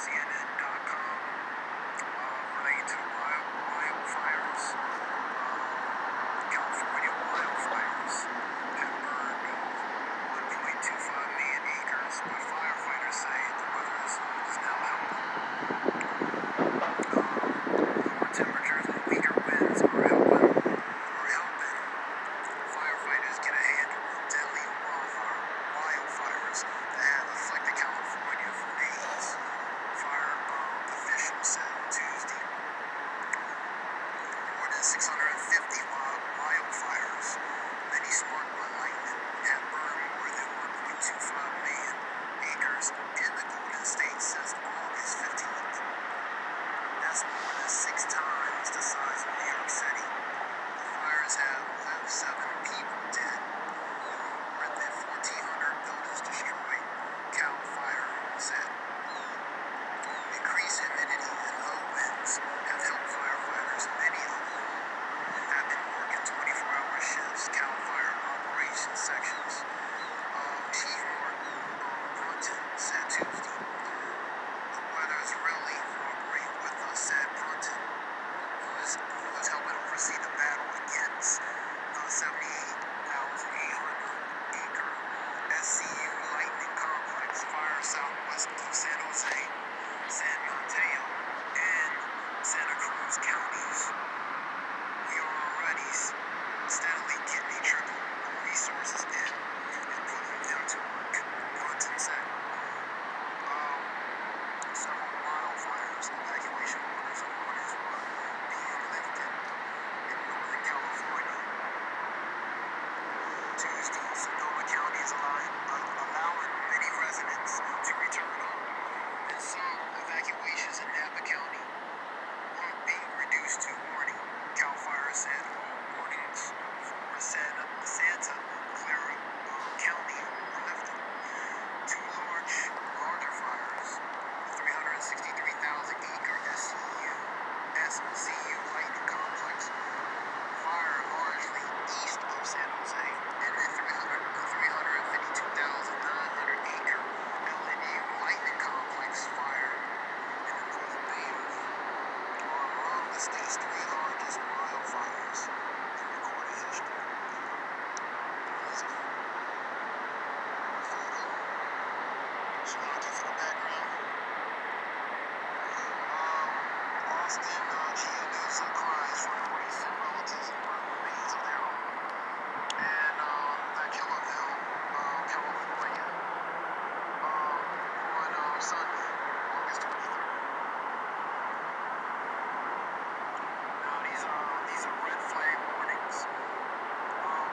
CNN.com, related to wildfires. California wildfires have burned 1.25 million acres, but firefighters say the weather is now helping. Lower temperatures and weaker winds are helping firefighters get a handle on deadly wildfires that have afflicted California for days. Fire officials said on Tuesday. More than 650 wildfires, many sparked by lightning, have burned more than 1.25 million acres in the Golden State since August 15th. That's more than 6 times the size of New York City. The fires have left 7 people dead, more than 1,400 buildings destroyed, Cal Fire said. Increased humidity and low winds have helped firefighters. Many of whom have been working 24-hour shifts. Cal Fire operations sections Chief Marquis.fambrough said Tuesday. The weather's really cooperating with us, said Brunton, who was helping oversee the battle against the 78,800-acre SCU Lightning Complex fire southwest of San Jose, San Mateo, and Santa Cruz counties. We are already steadily getting a trickle of resources in and putting them to work, Brunton said. Several wildfires, evacuation orders and warnings were being lifted in Northern California. Tuesday, Sonoma County is allowing many residents to return home, and some evacuations in Napa County are being reduced to warning. Cal Fire said all warnings for Santa Clara County were lifted. 2 larger fires, the 363,000-acre SCU Lightning Complex fire largely east of San Jose, and the 352,900-acre LNU Lightning Complex fire in the Northern Bay Area are among the state's 3 largest wildfires in recorded history. Thank you for the background. Austin geonews cries for recent relatives and burnt remains of their home. And that Killaville, California, on Sunday, August 23rd. Now these are red flag warnings.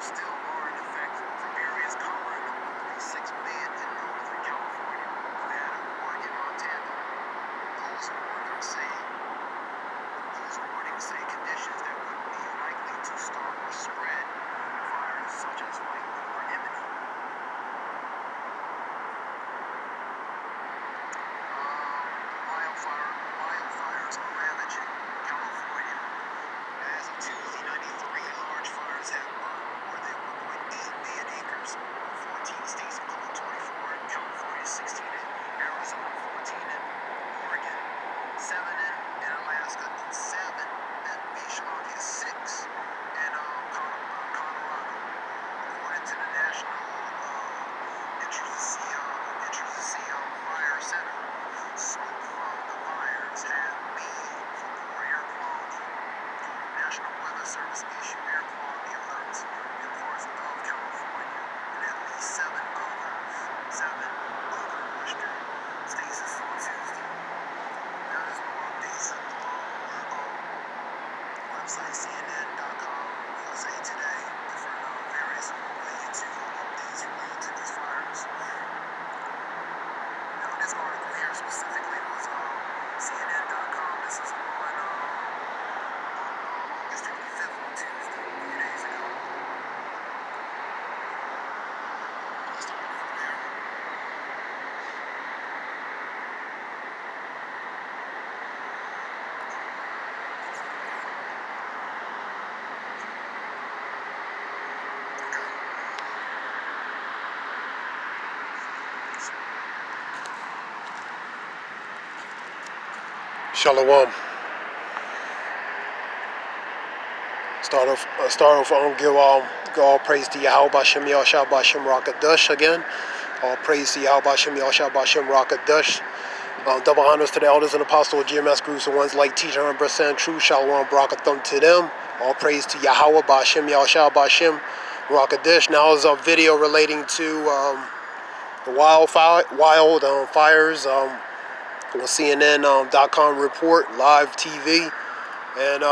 Still are in effect for areas covering the 1.6 million in Northern California, Nevada, Oregon, Montana. Those warnings say conditions that would be likely to start or spread fires such as lightning are imminent. Wildfires are ravaging California. As of Tuesday, 93 large fires have burned more than 1.8 million acres in 14 states, including 24 in California, 16 in Arizona, 14 in Oregon, 7 in Alaska, and 7 at Beachlock is 6 in Colorado, according to the National Intramural Fire Center. Smoke from the fires have made for poor air quality. National Weather Service issued air quality alerts in parts of California and at least 7 other western states on Tuesday. There is more updates on our website, CNN.com, USA Today, for various related to updates related to these fires. Now, this article here specifically was CNN.com. This is on August 25th on Tuesday, a few days ago. Let's start from there. Shalom. Start off. Give all praise to Yahweh Bashem Yahshua Bashem Rakadush again. All praise to Yahweh Bashem Yahshua Bashem Rakadush. Double honors to the elders and apostles of GMS groups, the ones like teacher 100% true. Shalom Barakathum to them. All praise to Yahweh Bashem Yahshua Bashem Rakadush. Now is a video relating to the wildfires on CNN.com report, live TV, and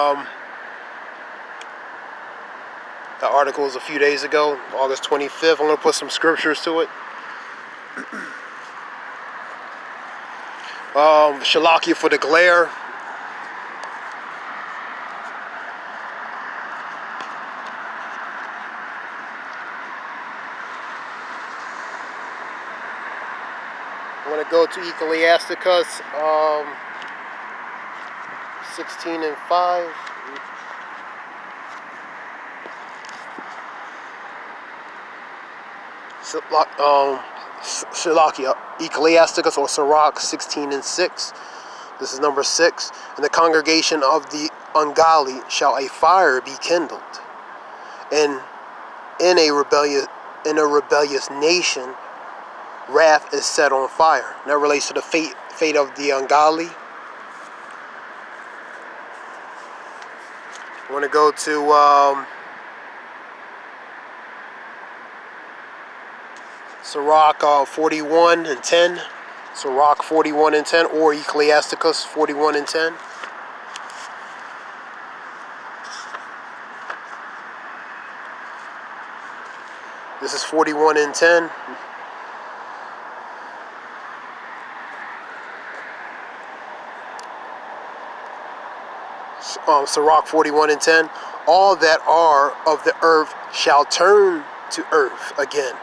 that article is a few days ago, August 25th. I'm going to put some scriptures to it. Shalakia for the glare. I'm going to go to Ecclesiasticus 16 and 5. Shalakia, Ecclesiasticus or Sirach 16 and 6. This is number 6. In the congregation of the ungodly shall a fire be kindled, and in a rebellious nation wrath is set on fire. And that relates to the fate of the ungodly. I want to go to Sirach 41 and 10. Sirach 41 and 10, or Ecclesiasticus 41 and 10. This is 41 and 10. Sirach 41 and 10. All that are of the earth shall turn to earth again.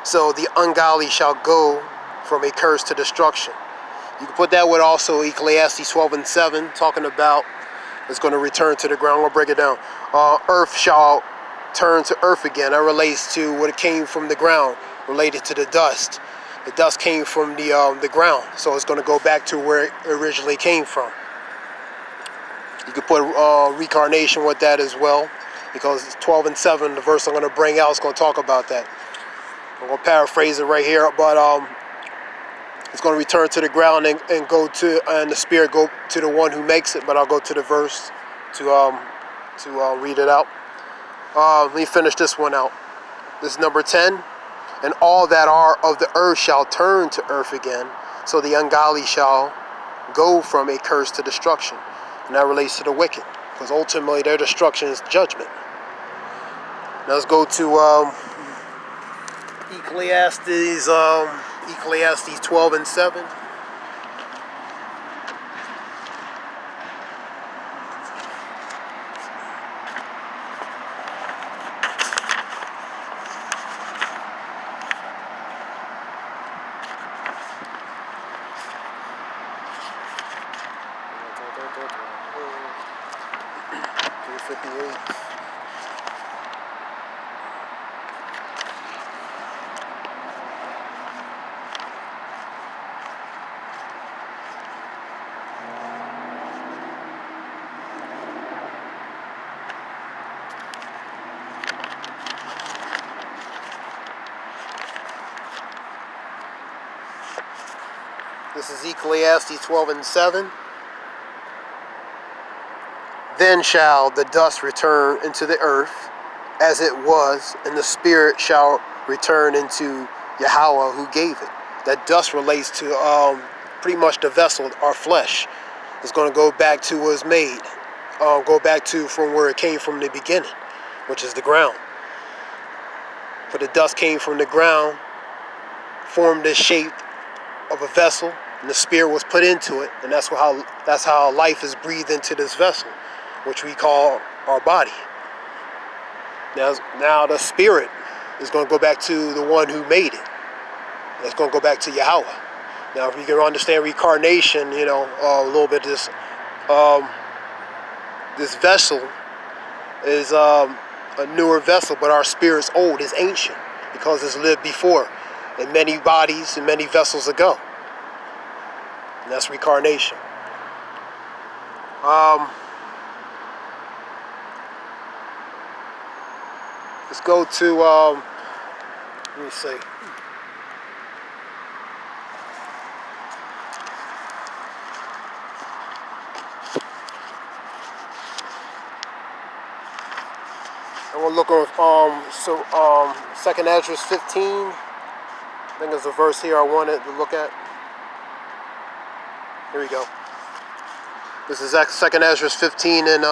So the ungodly shall go from a curse to destruction. You can put that with also Ecclesiastes 12 and 7, talking about it's going to return to the ground. I'm going to break it down. Earth shall turn to earth again. That relates to what it came from the ground, related to the dust. The dust came from the ground, so it's going to go back to where it originally came from. You could put reincarnation with that as well, because 12 and 7, the verse I'm going to bring out, is going to talk about that. I'm going to paraphrase it right here, but it's going to return to the ground and go to, and the spirit go to the one who makes it. But I'll go to the verse to read it out. Let me finish this one out. This is number 10. And all that are of the earth shall turn to earth again, so the ungodly shall go from a curse to destruction. And that relates to the wicked, because ultimately their destruction is judgment. Now let's go to Ecclesiastes 12 and 7. This is Ecclesiastes 12 and 7. Then shall the dust return into the earth as it was, and the spirit shall return into Yahweh who gave it. That dust relates to pretty much the vessel, our flesh. It's going to go back to what was made. Go back to from where it came from in the beginning, which is the ground. For the dust came from the ground, formed the shape of a vessel, and the spirit was put into it, and that's how life is breathed into this vessel, which we call our body. Now the spirit is going to go back to the one who made it. It's going to go back to Yahweh. Now, if you can understand reincarnation, a little bit of this vessel is a newer vessel, but our spirit's old, is ancient, because it's lived before in many bodies and many vessels ago. And that's reincarnation. Let's go to, let me see. I'm gonna look on, 2nd Ezra 15. I think there's a verse here I wanted to look at. Here we go. This is 2nd Ezra 15 and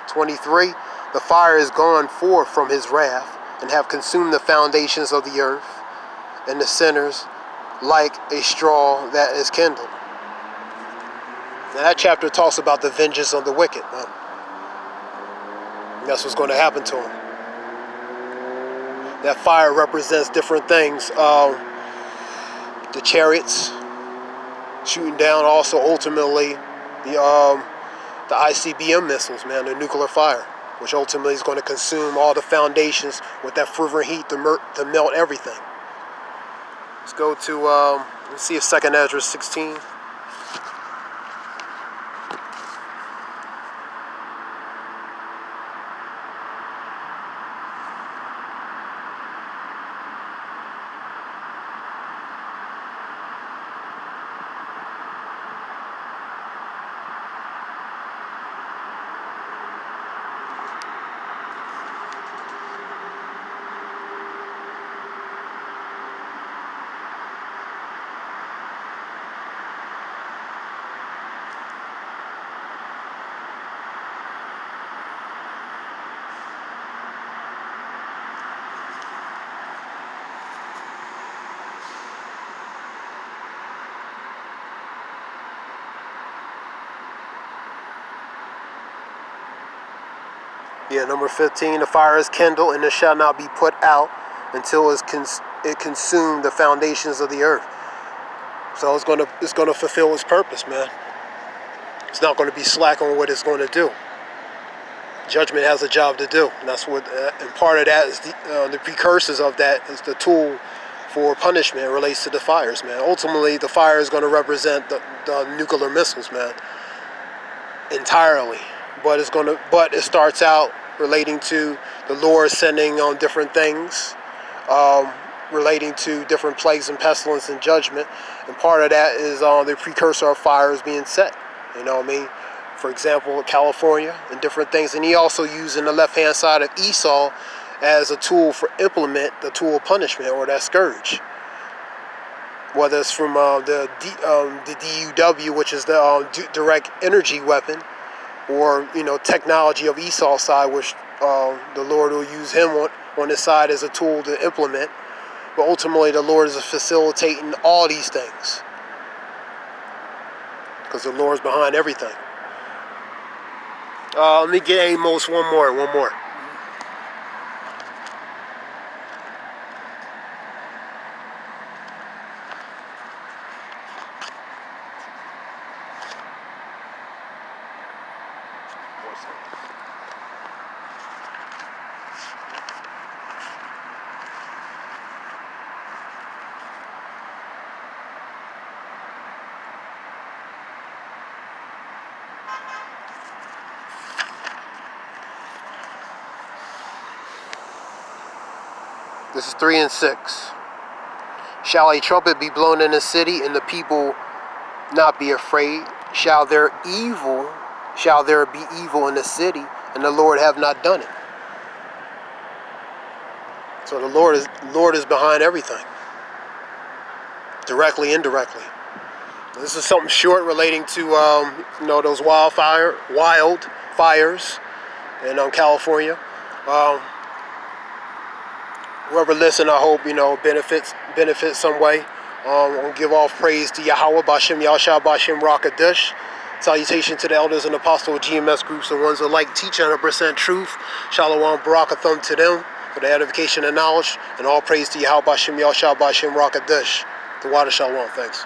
23. The fire is gone forth from his wrath, and have consumed the foundations of the earth, and the sinners like a straw that is kindled. Now that chapter talks about the vengeance of the wicked. And that's what's going to happen to them. That fire represents different things. The chariots shooting down, also ultimately the ICBM missiles, man, the nuclear fire, which ultimately is going to consume all the foundations with that fervent heat to melt everything. Let's go to, let's see if 2nd Ezra 16. Yeah, number 15, the fire is kindled, and it shall not be put out until it consume the foundations of the earth. So it's gonna fulfill its purpose, man. It's not going to be slack on what it's going to do. Judgment has a job to do, and that's what. And part of that is the precursors of that is the tool for punishment. It relates to the fires, man. Ultimately, the fire is going to represent the nuclear missiles, man, entirely. But it starts out relating to the Lord sending on different things, relating to different plagues and pestilence and judgment. And part of that is the precursor of fires being set. You know what I mean? For example, California and different things. And he also using the left-hand side of Esau as a tool for implement the tool of punishment, or that scourge. Whether it's from the DUW, which is the direct energy weapon, or technology of Esau's side, which the Lord will use him on his side as a tool to implement. But ultimately, the Lord is facilitating all these things, because the Lord's behind everything. Let me get Amos one more. This is 3 and 6. Shall a trumpet be blown in the city, and the people not be afraid? Shall there be evil in the city, and the Lord have not done it? So the Lord is behind everything, directly, indirectly. This is something short relating to those wildfires in California. Whoever listens, I hope benefits some way. I'll give all praise to Yahweh, Bashem Yahshua, Bashem Rakadish. Salutation to the elders and apostles of GMS groups, the ones that teach 100% truth. Shalom, barakathum to them for the edification and knowledge. And all praise to Yahweh, Bashem Yahshua, Bashem Rakadish. The water shalom. Thanks.